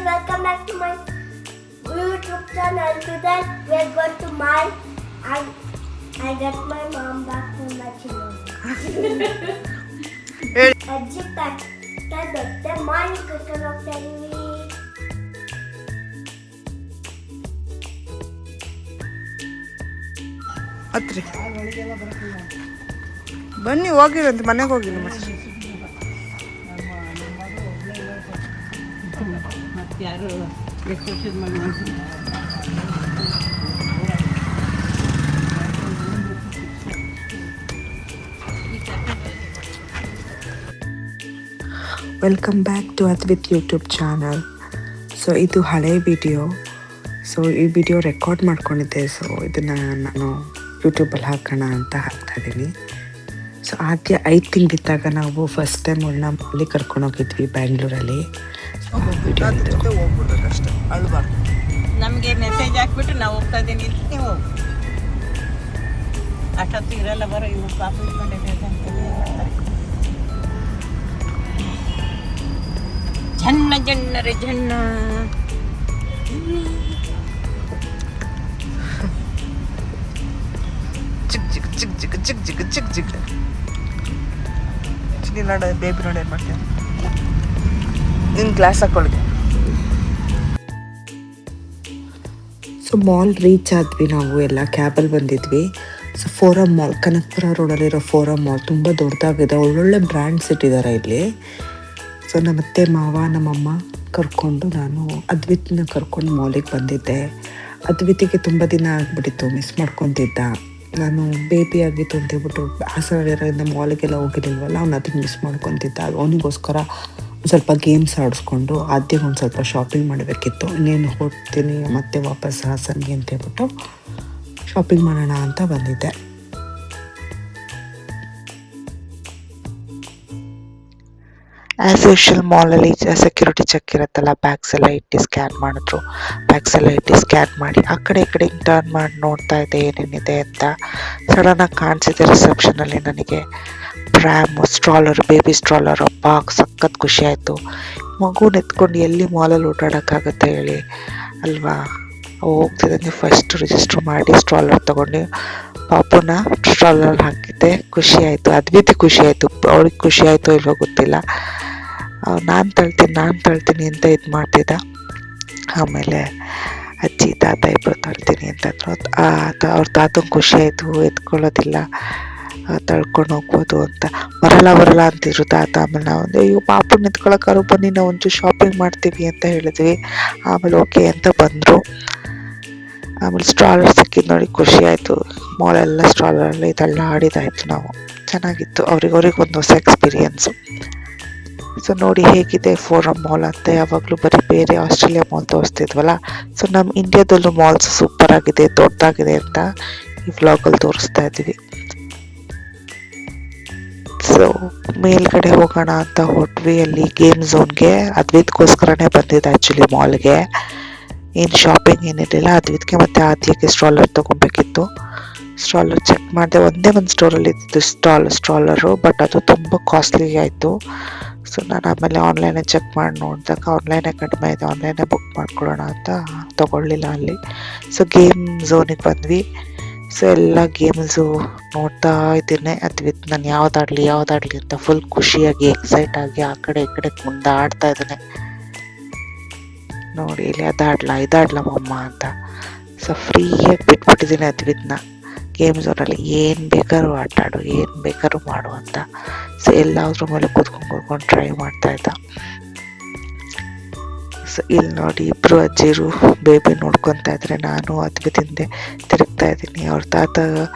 welcome back to my YouTube channel. Today we are going to mine. I got my mom back from the children. ಅಜ್ಜಿ ತಟ್ಟೆ ಮಾಡಿ ಕರ್ಕೊಂಡು ಹೋಗ್ತಾ ಇದೀವಿ. ಹತ್ರಿ ಬನ್ನಿ ಹೋಗಿರಂತೆ ಮನೆಗೆ ಹೋಗಿಲ್ಲ ಮತ್ತೆ ಯಾರು ಎಷ್ಟು ವರ್ಷದ ಮಗು welcome back to Advit YouTube channel. So ಇದು ಹಳೆ ವಿಡಿಯೋ. ಸೊ ಈ ವಿಡಿಯೋ ರೆಕಾರ್ಡ್ ಮಾಡ್ಕೊಂಡಿದ್ದೆ. ಸೊ ಇದನ್ನು ನಾನು ಯೂಟ್ಯೂಬಲ್ಲಿ ಹಾಕೋಣ ಅಂತ ಹಾಕ್ತಾಯಿದ್ದೀನಿ. ಸೊ ಆದ್ಯ 5 ತಿಂಗಳಿದ್ದಾಗ ನಾವು ಫಸ್ಟ್ ಟೈಮ್ ಅವಳನ್ನ ಮಾಲಿಗೆ ಕರ್ಕೊಂಡೋಗಿದ್ವಿ ಬ್ಯಾಂಗ್ಳೂರಲ್ಲಿ. ನಮಗೆ ಮೆಸೇಜ್ ಹಾಕ್ಬಿಟ್ಟು ನಾವು ಹೋಗ್ತಾ ಇದ್ದೀನಿ ನೀವು ಅಷ್ಟೊತ್ತು ಇರಲ್ಲ ಬರೋ ಇವ್ರು ಪಾಪ ಇಟ್ಕೊಂಡಿದ್ದೆ ಜನ್ನ ಜನ್ನರೆ ಜನ್ನ ಚಿಕ್ ಚಿಕ್ ಚಿಕ್ ಚಿಕ್ ಚಿಕ್ ಚಿಕ್ ಚಿಕ್ ಚಿಕ್ ಚಿಕ್ಕ ನೋಡ ಬೇಬಿ ನೋಡಿ ಏನು ಮಾಡ್ತೀನಿ ನಿನ್ನ ಗ್ಲಾಸ್ ಹಾಕೊಳ್ಳಿ. ಸೊ ಮಾಲ್ ರೀಚ್ ಆದ್ವಿ. ನಾವು ಎಲ್ಲ ಕ್ಯಾಬಲ್ಲಿ ಬಂದಿದ್ವಿ. ಸೊ ಫೋರಮ್ ಮಾಲ್, ಕನಕಪುರ ರೋಡಲ್ಲಿರೋ ಫೋರಮ್ ಮಾಲ್ ತುಂಬ ದೊಡ್ಡದಾಗಿದೆ. ಒಳ್ಳೊಳ್ಳೆ ಬ್ರ್ಯಾಂಡ್ಸ್ ಇಟ್ಟಿದ್ದಾರೆ ಇಲ್ಲಿ. ಸೊ ನಮ್ಮತ್ತೆ ಮಾವ ನಮ್ಮಮ್ಮ ಕರ್ಕೊಂಡು ನಾನು ಅದ್ವಿತ್ನ ಕರ್ಕೊಂಡು ಮಾಲಿಗೆ ಬಂದಿದ್ದೆ. ಅದ್ವಿತಿಗೆ ತುಂಬ ದಿನ ಆಗಿಬಿಟ್ಟಿತ್ತು, ಮಿಸ್ ಮಾಡ್ಕೊತಿದ್ದ. ನಾನು ಬೇಬಿ ಆಗಿತ್ತು ಅಂತೇಳ್ಬಿಟ್ಟು ಹಾಸನಲ್ಲಿರೋದ್ರಿಂದ ಮಾಲಿಗೆಲ್ಲ ಹೋಗಿರಲಿಲ್ವಲ್ಲ, ಅವ್ನು ಅದನ್ನು ಮಿಸ್ ಮಾಡ್ಕೊತಿದ್ದ. ಅವನಿಗೋಸ್ಕರ ಸ್ವಲ್ಪ ಗೇಮ್ಸ್ ಆಡಿಸ್ಕೊಂಡು ಆದ್ಯಗೆ ಒಂದು ಸ್ವಲ್ಪ ಶಾಪಿಂಗ್ ಮಾಡಬೇಕಿತ್ತು. ಇನ್ನೇನು ಹೋಗ್ತೀನಿ ಮತ್ತೆ ವಾಪಸ್ ಹಾಸನ್ಗೆ ಅಂತೇಳ್ಬಿಟ್ಟು ಶಾಪಿಂಗ್ ಮಾಡೋಣ ಅಂತ ಬಂದಿದ್ದೆ. ಆ್ಯಸ್ ಯೂಶುವಲ್ ಮಾಲಲ್ಲಿ ಸೆಕ್ಯೂರಿಟಿ ಚೆಕ್ ಇರುತ್ತಲ್ಲ, ಬ್ಯಾಗ್ಸ್ ಎಲ್ಲ ಇಟ್ಟು ಸ್ಕ್ಯಾನ್ ಮಾಡಿದ್ರು. ಬ್ಯಾಗ್ಸ್ ಎಲ್ಲ ಇಟ್ಟು ಸ್ಕ್ಯಾನ್ ಮಾಡಿ ಆ ಕಡೆ ಈ ಕಡೆ ಟರ್ನ್ ಮಾಡಿ ನೋಡ್ತಾ ಇದ್ದೆ ಏನೇನಿದೆ ಅಂತ. ಸಡನ್ನಾಗಿ ಕಾಣಿಸಿದೆ ರಿಸೆಪ್ಷನಲ್ಲಿ ನನಗೆ ಪ್ರ್ಯಾಮ್ ಸ್ಟ್ರಾಲರ್, ಬೇಬಿ ಸ್ಟ್ರಾಲರ್. ಅಪ್ಪ ಸಖತ್ ಖುಷಿ ಆಯಿತು. ಮಗುನ ಎತ್ಕೊಂಡು ಎಲ್ಲಿ ಮಾಲಲ್ಲಿ ಓಡಾಡೋಕ್ಕಾಗತ್ತೆ ಹೇಳಿ ಅಲ್ವಾ. ಹೋಗ್ತಿದ್ದಂಗೆ ಫಸ್ಟ್ ರಿಜಿಸ್ಟರ್ ಮಾಡಿ ಸ್ಟ್ರಾಲರ್ ತೊಗೊಂಡು ಪಾಪುನ ಸ್ಟ್ರಾಲರ್ ಹಾಕಿದ್ದೆ. ಖುಷಿ ಆಯಿತು, ಅದ್ವಿತಿ ಖುಷಿ ಆಯಿತು. ಅವ್ರಿಗೆ ಖುಷಿ ಆಯಿತು ಇಲ್ವೋ ಗೊತ್ತಿಲ್ಲ. ನಾನು ತಳ್ತೀನಿ ಅಂತ ಇದು ಮಾಡ್ತಿದ್ದ. ಆಮೇಲೆ ಅಜ್ಜಿ ತಾತ ಇಬ್ಬರು ತಳ್ತೀನಿ ಅಂತಂದ್ರು. ಅವ್ರ ತಾತಂಗೆ ಖುಷಿ ಆಯಿತು, ಎತ್ಕೊಳ್ಳೋದಿಲ್ಲ, ತಳ್ಕೊಂಡು ಹೋಗ್ಬೋದು ಅಂತ. ಬರಲ್ಲ ಅಂತಿದ್ರು ತಾತ. ಆಮೇಲೆ ನಾವು ಅಯ್ಯೋ ಪಾಪುನ ಎತ್ಕೊಳಕ್ಕಾರು ಬನ್ನಿ, ನಾವು ಒಂಚೂರು ಶಾಪಿಂಗ್ ಮಾಡ್ತೀವಿ ಅಂತ ಹೇಳಿದ್ವಿ. ಆಮೇಲೆ ಓಕೆ ಅಂತ ಬಂದರು. ಆಮೇಲೆ ಸ್ಟ್ರಾಲರ್ ಸಿಕ್ಕಿದ್ದು ನೋಡಿ ಖುಷಿ ಆಯಿತು. ಮಾಲೆಲ್ಲ ಸ್ಟ್ರಾಲರಲ್ಲಿ ಇದೆಲ್ಲ ಆಡಿದಾಯಿತು ನಾವು. ಚೆನ್ನಾಗಿತ್ತು. ಅವ್ರಿಗೆ ಒಂದು ಹೊಸ ಎಕ್ಸ್ಪೀರಿಯನ್ಸು. ಸೊ ನೋಡಿ ಹೇಗಿದೆ ಫೋರಮ್ ಮಾಲ್ ಅಂತ. ಯಾವಾಗಲೂ ಬರೀ ಬೇರೆ ಆಸ್ಟ್ರೇಲಿಯಾ ಮಾಲ್ ತೋರಿಸ್ತಿದ್ವಲ್ಲ. ಸೊ ನಮ್ಮ ಇಂಡಿಯಾದಲ್ಲೂ ಮಾಲ್ಸ್ ಸೂಪರ್ ಆಗಿದೆ, ದೊಡ್ಡದಾಗಿದೆ ಅಂತ ಈ ವ್ಲಾಗಲ್ಲಿ ತೋರಿಸ್ತಾ ಇದ್ವಿ. ಸೊ ಮೇಲ್ಗಡೆ ಹೋಗೋಣ ಅಂತ ಹೊಟ್ವಿ. ಅಲ್ಲಿ ಗೇಮ್ ಝೋನ್ಗೆ ಅದ್ವಿತ್ಗೋಸ್ಕರನೇ ಬಂದಿದ್ದೆ ಆ್ಯಕ್ಚುಲಿ ಮಾಲ್ಗೆ. ಏನು ಶಾಪಿಂಗ್ ಏನಿರಲಿಲ್ಲ. ಅದ್ವಿತ್ಗೆ ಮತ್ತು ಆದ್ಯಕ್ಕೆ ಸ್ಟ್ರಾಲರ್ ತೊಗೊಬೇಕಿತ್ತು. ಸ್ಟ್ರಾಲರ್ ಚೆಕ್ ಮಾಡಿದೆ. ಒಂದೇ ಒಂದು ಸ್ಟೋರಲ್ಲಿ ಇದ್ದಿದ್ದು ಸ್ಟ್ರಾಲರು, ಬಟ್ ಅದು ತುಂಬ ಕಾಸ್ಟ್ಲಿ ಆಯಿತು. ಸೊ ನಾನು ಆಮೇಲೆ ಆನ್ಲೈನೇ ಚೆಕ್ ಮಾಡಿ ನೋಡಿದಾಗ ಆನ್ಲೈನೇ ಕಡಿಮೆ ಇದೆ, ಆನ್ಲೈನೇ ಬುಕ್ ಮಾಡ್ಕೊಳ್ಳೋಣ ಅಂತ ತೊಗೊಳ್ಳಿಲ್ಲ ಅಲ್ಲಿ. ಸೊ ಗೇಮ್ ಝೋನಿಗೆ ಬಂದ್ವಿ. ಸೊ ಎಲ್ಲ ಗೇಮ್ಸು ನೋಡ್ತಾ ಇದ್ದೀನಿ. ಅದ್ವಿತ್ ನಾನು ಯಾವುದಾಡ್ಲಿ ಅಂತ ಫುಲ್ ಖುಷಿಯಾಗಿ ಎಕ್ಸೈಟ್ ಆಗಿ ಆ ಕಡೆ ಈ ಕಡೆ ಮುಂದೆ ಆಡ್ತಾ ಇದ್ದಾನೆ. ನೋಡಿ ಇಲ್ಲಿ ಇದಾಡ್ಲ ಮಮ್ಮ ಅಂತ. ಸೊ ಫ್ರೀಯಾಗಿ ಬಿಟ್ಬಿಟ್ಟಿದ್ದೀನಿ ಅದ್ವಿತ್ನ. ಗೇಮ್ ಝೋನಲ್ಲಿ ಏನು ಬೇಕಾದ್ರೂ ಆಟಾಡು, ಏನು ಬೇಕಾದ್ರೂ ಮಾಡು ಅಂತ. ಸೊ ಎಲ್ಲಾದ್ರ ಮೇಲೆ ಕೂತ್ಕೊಂಡು ಟ್ರೈ ಮಾಡ್ತಾಯಿದ್ದ. ಸೊ ಇಲ್ಲಿ ನೋಡಿ ಇಬ್ಬರು ಅಜ್ಜಿರು ಬೇಬಿ ನೋಡ್ಕೊತಾ ಇದ್ರೆ ನಾನು ಅದ್ವಿತಿಂದೆ ತಿರುಗ್ತಾ ಇದ್ದೀನಿ. ಅವ್ರ ತಾತ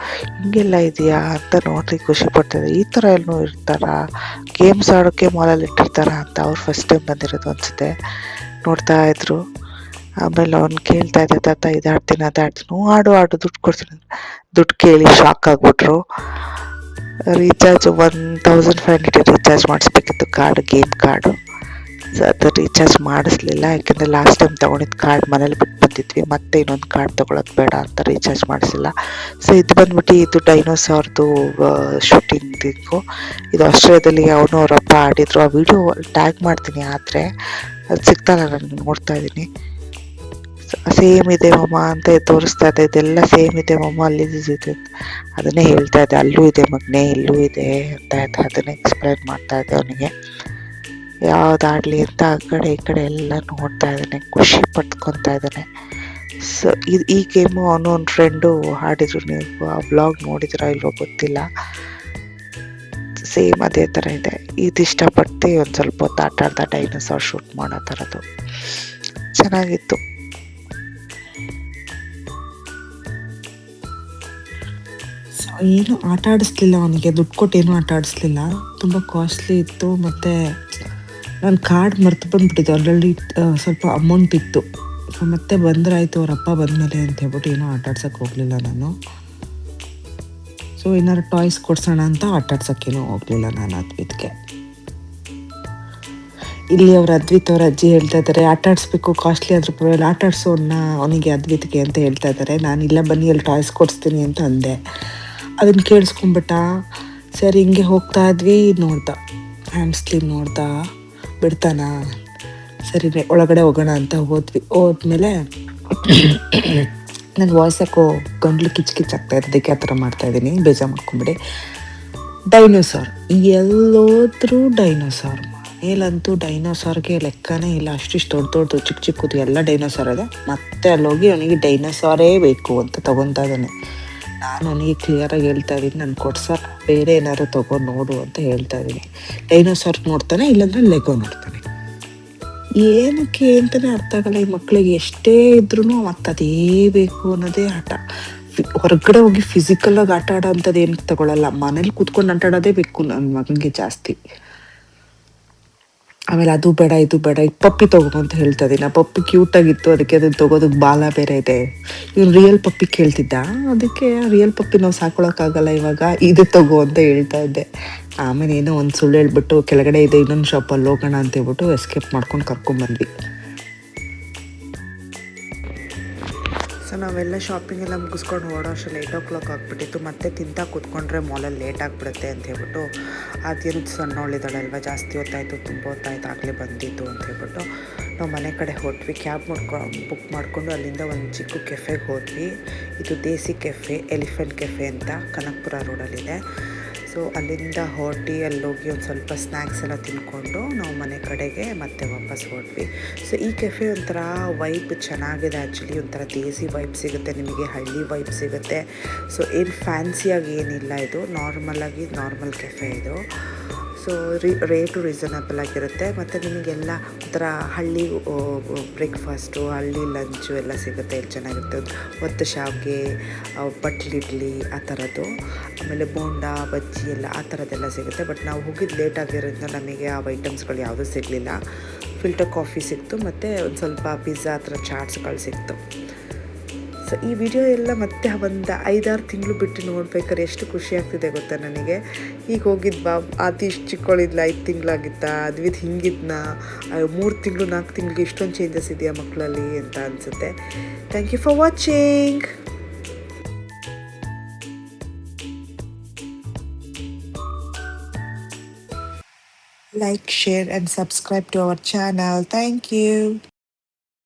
ಹಿಂಗೆಲ್ಲ ಇದೆಯಾ ಅಂತ ನೋಡಿ ಖುಷಿ ಪಡ್ತಾಯಿದ್ದೆ. ಈ ಥರ ಎಲ್ಲೂ ಇರ್ತಾರ, ಗೇಮ್ಸ್ ಆಡೋಕ್ಕೆ ಮಾಲಲ್ಲಿ ಇಟ್ಟಿರ್ತಾರ ಅಂತ ಅವ್ರು ಫಸ್ಟ್ ಟೈಮ್ ಬಂದಿರೋದು ಅನಿಸುತ್ತೆ. ನೋಡ್ತಾ ಇದ್ರು. ಆಮೇಲೆ ಅವ್ನು ಕೇಳ್ತಾ ಇದ್ದ, ತಾತ ಇದಾಡ್ತೀನಿ ಆಡು ದುಡ್ಡು ಕೊಡ್ತೀನಿ. ದುಡ್ಡು ಕೇಳಿ ಶಾಕ್ ಆಗಿಬಿಟ್ರು. ರೀಚಾರ್ಜ್ 1500 ರೀಚಾರ್ಜ್ ಮಾಡಿಸ್ಬೇಕಿತ್ತು ಗೇಮ್ ಕಾರ್ಡು. ಸೊ ಅದು ರೀಚಾರ್ಜ್ ಮಾಡಿಸ್ಲಿಲ್ಲ. ಯಾಕೆಂದರೆ ಲಾಸ್ಟ್ ಟೈಮ್ ತೊಗೊಂಡಿದ್ದು ಕಾರ್ಡ್ ಮನೇಲಿ ಬಿಟ್ಟು ಬಂದಿದ್ವಿ. ಮತ್ತೆ ಇನ್ನೊಂದು ಕಾರ್ಡ್ ತೊಗೊಳೋದು ಬೇಡ ಅಂತ ರೀಚಾರ್ಜ್ ಮಾಡಿಸಿಲ್ಲ. ಸೊ ಇದು ಬಂದ್ಬಿಟ್ಟು ಇದು ಡೈನೋಸಾರ್ದು ಶೂಟಿಂಗಿಗೂ. ಇದು ಆಸ್ಟ್ರೇಲಿಯಾದಲ್ಲಿ ಅವನು ಅವರಪ್ಪ ಆಡಿದ್ರು. ಆ ವಿಡಿಯೋ ಟ್ಯಾಗ್ ಮಾಡ್ತೀನಿ. ಆದರೆ ಅದು ಸಿಗ್ತಲ್ಲ, ನಾನು ನೋಡ್ತಾ ಇದ್ದೀನಿ. ಸೇಮ್ ಇದೆ ಮಮ್ಮ ಅಂತ ತೋರಿಸ್ತಾ ಇದೆ, ಇದೆಲ್ಲ ಸೇಮ್ ಇದೆ ಮಮ್ಮ ಅಲ್ಲಿ ಇದೆ. ಅದನ್ನೇ ಹೇಳ್ತಾ ಇದ್ದೆ, ಅಲ್ಲೂ ಇದೆ ಮಗನೇ, ಇಲ್ಲೂ ಇದೆ ಅಂತ ಇದ್ದೆ. ಅದನ್ನೇ ಎಕ್ಸ್ಪ್ಲೈನ್ ಮಾಡ್ತಾ ಇದ್ದೆ ಅವನಿಗೆ. ಯಾವುದಾಡ್ಲಿ ಅಂತ ಆ ಕಡೆ ಈ ಕಡೆ ಎಲ್ಲ ನೋಡ್ತಾ ಇದ್ದಾನೆ, ಖುಷಿ ಪಟ್ಕೊತಾ ಇದ್ದಾನೆ. ಸೊ ಈ ಗೇಮು ಅವನು ಒಂದು ಫ್ರೆಂಡು ಆಡಿದ್ರು, ನೀವು ಆ ವ್ಲಾಗ್ ನೋಡಿದ್ರ ಇಲ್ವೋ ಗೊತ್ತಿಲ್ಲ. ಸೇಮ್ ಅದೇ ಥರ ಇದೆ. ಇದು ಇಷ್ಟಪಟ್ಟು ಒಂದು ಸ್ವಲ್ಪ ಹೊತ್ತು ಆಟ ಆಡ್ದ, ಡೈನೋಸಾರ್ ಶೂಟ್ ಮಾಡೋ ಥರದ್ದು ಚೆನ್ನಾಗಿತ್ತು. ಏನು ಆಟ ಆಡಿಸ್ಲಿಲ್ಲ ಅವನಿಗೆ, ದುಡ್ಡು ಕೊಟ್ಟು ಏನೂ ಆಟ ಆಡಿಸ್ಲಿಲ್ಲ. ತುಂಬ ಕಾಸ್ಟ್ಲಿ ಇತ್ತು. ಮತ್ತು ನಾನು ಕಾರ್ಡ್ ಮರ್ತು ಬಂದುಬಿಟ್ಟಿದ್ದೆ, ಆಲ್ರೆಡಿ ಸ್ವಲ್ಪ ಅಮೌಂಟ್ ಇತ್ತು. ಸೊ ಮತ್ತೆ ಬಂದ್ರಾಯ್ತು ಅವ್ರ ಅಪ್ಪ ಬಂದಮೇಲೆ ಅಂತ ಹೇಳ್ಬಿಟ್ಟು ಏನೂ ಆಟ ಆಡ್ಸೋಕ್ಕೆ ಹೋಗಲಿಲ್ಲ ನಾನು. ಸೊ ಏನಾದ್ರು ಟಾಯ್ಸ್ ಕೊಡ್ಸೋಣ ಅಂತ ಆಟ ಆಡ್ಸೋಕ್ಕೇನೂ ಹೋಗಲಿಲ್ಲ ನಾನು ಅದ್ವಿತ್ಗೆ. ಇಲ್ಲಿ ಅವ್ರ ಅದ್ವಿತ್ ಅವ್ರ ಅಜ್ಜಿ ಹೇಳ್ತಾ ಇದ್ದಾರೆ, ಆಟ ಆಡಿಸ್ಬೇಕು, ಕಾಸ್ಟ್ಲಿ ಆದರೂ ಪರವಾಗಿಲ್ಲ, ಆಟ ಆಡಿಸೋಣ ಅವನಿಗೆ ಅದ್ವಿತ್ಗೆ ಅಂತ ಹೇಳ್ತಾ ಇದ್ದಾರೆ. ನಾನು ಇಲ್ಲ ಬನ್ನಿ ಅಲ್ಲಿ ಟಾಯ್ಸ್ ಕೊಡಿಸ್ತೀನಿ ಅಂತ ಅಂದೆ. ಅದನ್ನು ಕೇಳಿಸ್ಕೊಂಬಿಟ್ಟ. ಸರಿ ಹಿಂಗೆ ಹೋಗ್ತಾ ಇದ್ವಿ, ನೋಡ್ದ ಹ್ಯಾಮ್ಸ್ಟ್ರಿಂಗ್ ನೋಡ್ದ, ಬಿಡ್ತಾನ. ಸರಿ ಒಳಗಡೆ ಹೋಗೋಣ ಅಂತ ಹೋದ್ಮೇಲೆ ನನ್ನ ವಾಯ್ಸ್ ಯಾಕೋ ಗಂಟ್ಲು ಕಿಚ್ಕಿಚ್ಚಾಗ್ತಾ ಇರೋದಕ್ಕೆ ಆ ಥರ ಮಾಡ್ತಾಯಿದ್ದೀನಿ, ಬೇಜಾರು ಮಾಡ್ಕೊಂಬಿಡಿ. Dinosaur, ಎಲ್ಲೋದ್ರೂ dinosaur. ಮೇಲಂತೂ ಡೈನೋಸಾರ್ಗೆ ಲೆಕ್ಕನೇ ಇಲ್ಲ, ಅಷ್ಟಿಷ್ಟು ದೊಡ್ಡ ಚಿಕ್ಕ ಚಿಕ್ಕದು ಎಲ್ಲ ಡೈನೋಸಾರ್ ಇದೆ. ಮತ್ತೆ ಅಲ್ಲೋಗಿ ಅವನಿಗೆ ಡೈನೋಸಾರೇ ಬೇಕು ಅಂತ ತೊಗೊತಾ ಇದ್ದಾನೆ. ನಾನು ಅವನಿಗೆ ಕ್ಲಿಯರಾಗಿ ಹೇಳ್ತಾ ಇದ್ದೀನಿ, ನಾನು ಕೊಡ್ಸಲ್ಲ, ಬೇರೆ ಏನಾದ್ರು ತೊಗೊಂಡು ನೋಡು ಅಂತ ಹೇಳ್ತಾ ಇದ್ದೀನಿ. ಡೈನೋಸಾರ್ ನೋಡ್ತಾನೆ, ಇಲ್ಲಾಂದ್ರೆ ಲೆಗೋ ನೋಡ್ತಾನೆ. ಏನಕ್ಕೆ ಅಂತಲೇ ಅರ್ಥ ಆಗಲ್ಲ ಈ ಮಕ್ಕಳಿಗೆ. ಎಷ್ಟೇ ಇದ್ರೂ ಮತ್ತೆ ಅದೇ ಬೇಕು ಅನ್ನೋದೇ ಆಟ. ಹೊರಗಡೆ ಹೋಗಿ ಫಿಸಿಕಲಾಗಿ ಆಟ ಆಡೋ ಅಂಥದ್ದು ಏನಕ್ಕೆ ತಗೊಳ್ಳಲ್ಲ, ಮನೇಲಿ ಕೂತ್ಕೊಂಡು ಆಟ ಆಡೋದೇ ಬೇಕು ನನ್ನ ಮಗನಿಗೆ ಜಾಸ್ತಿ. ಆಮೇಲೆ ಅದು ಬೇಡ ಇದು ಬೇಡ, ಈಗ ಪಪ್ಪಿ ತಗೋ ಅಂತ ಹೇಳ್ತಾ ಇದ್ದೀನಿ. ಆ ಪಪ್ಪಿ ಕ್ಯೂಟಾಗಿತ್ತು, ಅದಕ್ಕೆ ಅದನ್ನು ತೊಗೋದಕ್ಕೆ ಬಾಲ ಬೇರೆ ಇದೆ. ಇವ್ನು ರಿಯಲ್ ಪಪ್ಪಿ ಕೇಳ್ತಿದ್ದ, ಅದಕ್ಕೆ ರಿಯಲ್ ಪಪ್ಪಿ ನಾವು ಸಾಕೊಳ್ಳೋಕ್ಕಾಗಲ್ಲ ಇವಾಗ, ಇದು ತಗೋ ಅಂತ ಹೇಳ್ತಾ ಇದ್ದೆ. ಆಮೇಲೆ ಏನೋ ಒಂದು ಸುಳ್ಳು ಹೇಳ್ಬಿಟ್ಟು ಕೆಳಗಡೆ ಇದೆ ಇನ್ನೊಂದು ಶಾಪಲ್ಲಿ ಹೋಗೋಣ ಅಂತ ಹೇಳ್ಬಿಟ್ಟು ಎಸ್ಕೇಪ್ ಮಾಡ್ಕೊಂಡು ಕರ್ಕೊಂಡ್ಬಂದ್ವಿ. ಸೊ ನಾವೆಲ್ಲ ಶಾಪಿಂಗ್ ಎಲ್ಲ ಮುಗಿಸ್ಕೊಂಡು ಹೊರಡೋ ಅಷ್ಟರಲ್ಲಿ 8 ಆಗಿಬಿಟ್ಟಿತ್ತು. ಮತ್ತೆ ತಿಂತಾ ಕೂತ್ಕೊಂಡ್ರೆ ಮಾಲಲ್ಲಿ ಲೇಟ್ ಆಗಿಬಿಡುತ್ತೆ ಅಂತ ಹೇಳ್ಬಿಟ್ಟು, ಅದೇನು ಸಣ್ಣವಳಿದ್ದಾಳಲ್ವ, ಜಾಸ್ತಿ ಹೊತ್ತಾಯಿತು, ತುಂಬ ಹೊತ್ತಾಯ್ತು ಆಗಲೇ ಬಂದಿದ್ದು ಅಂತ ಹೇಳ್ಬಿಟ್ಟು ನಾವು ಮನೆ ಕಡೆ ಹೊರಟ್ವಿ. ಕ್ಯಾಬ್ ಬುಕ್ ಮಾಡಿಕೊಂಡು ಅಲ್ಲಿಂದ ಒಂದು ಚಿಕ್ಕ ಕೆಫೆಗೆ ಹೋದ್ವಿ. ಇದು ದೇಸಿ ಕೆಫೆ, ಎಲಿಫೆಂಟ್ ಕೆಫೆ ಅಂತ ಕನಕಪುರ ರೋಡಲ್ಲಿದೆ. ಸೊ ಅಲ್ಲಿಂದ ಹೊರಟಿ ಅಲ್ಲೋಗಿ ಒಂದು ಸ್ವಲ್ಪ ಸ್ನ್ಯಾಕ್ಸ್ ಎಲ್ಲ ತಿಂದ್ಕೊಂಡು ನಾವು ಮನೆ ಕಡೆಗೆ ಮತ್ತೆ ವಾಪಸ್ ಹೊರಟ್ವಿ. ಸೊ ಈ ಕೆಫೆ ಒಂಥರ ವೈಬ್ ಚೆನ್ನಾಗಿದೆ ಆ್ಯಕ್ಚುಲಿ, ಒಂಥರ ದೇಸಿ ವೈಬ್ ಸಿಗುತ್ತೆ ನಿಮಗೆ, ಹಳ್ಳಿ ವೈಬ್ ಸಿಗುತ್ತೆ. ಸೊ ಏನು ಫ್ಯಾನ್ಸಿಯಾಗಿ ಏನಿಲ್ಲ, ಇದು ನಾರ್ಮಲ್ ಕೆಫೆ ಇದು. ಸೊ ರೇಟು ರೀಸನಬಲ್ ಆಗಿರುತ್ತೆ. ಮತ್ತು ನಿಮಗೆಲ್ಲ ಒಂಥರ ಹಳ್ಳಿ ಬ್ರೇಕ್ಫಾಸ್ಟು, ಹಳ್ಳಿ ಲಂಚು ಎಲ್ಲ ಸಿಗುತ್ತೆ, ಇಲ್ಲಿ ಚೆನ್ನಾಗಿರುತ್ತೆ. ಒತ್ತು ಶಾವಿಗೆ, ಬಟ್ಲಿಡ್ಲಿ ಆ ಥರದ್ದು, ಆಮೇಲೆ ಬೋಂಡ ಬಜ್ಜಿ ಎಲ್ಲ ಆ ಥರದ್ದೆಲ್ಲ ಸಿಗುತ್ತೆ. ಬಟ್ ನಾವು ಹೋಗಿದ್ದು ಲೇಟ್ ಆಗಿರೋದ್ರಿಂದ ನಮಗೆ ಆ ಐಟಮ್ಸ್ಗಳು ಯಾವುದೂ ಸಿಗಲಿಲ್ಲ. ಫಿಲ್ಟರ್ ಕಾಫಿ ಸಿಕ್ತು, ಮತ್ತು ಒಂದು ಸ್ವಲ್ಪ ಪಿಜ್ಜಾ ಆ ಥರ ಚಾಟ್ಸ್ಗಳು ಸಿಕ್ತು. ಸೊ ಈ ವಿಡಿಯೋ ಎಲ್ಲ ಮತ್ತೆ ಒಂದು 5-6 ತಿಂಗಳು ಬಿಟ್ಟು ನೋಡ್ಬೇಕಾದ್ರೆ ಎಷ್ಟು ಖುಷಿ ಆಗ್ತಿದೆ ಗೊತ್ತಾ ನನಗೆ. ಈಗ ಹೋಗಿದ್ವಾ, ಅದು ಇಷ್ಟು ಚಿಕ್ಕವಳಿದ್ಲ, 5 ತಿಂಗಳಾಗಿತ್ತ, ಅದ್ವಿತ್ ಹಿಂಗಿದ್ನ, 3 ತಿಂಗಳು 4 ತಿಂಗಳಿಗೆ ಇಷ್ಟೊಂದು ಚೇಂಜಸ್ ಇದೆಯಾ ಮಕ್ಕಳಲ್ಲಿ ಅಂತ ಅನಿಸುತ್ತೆ. Thank you for watching. Like, share and subscribe to our channel. Thank you.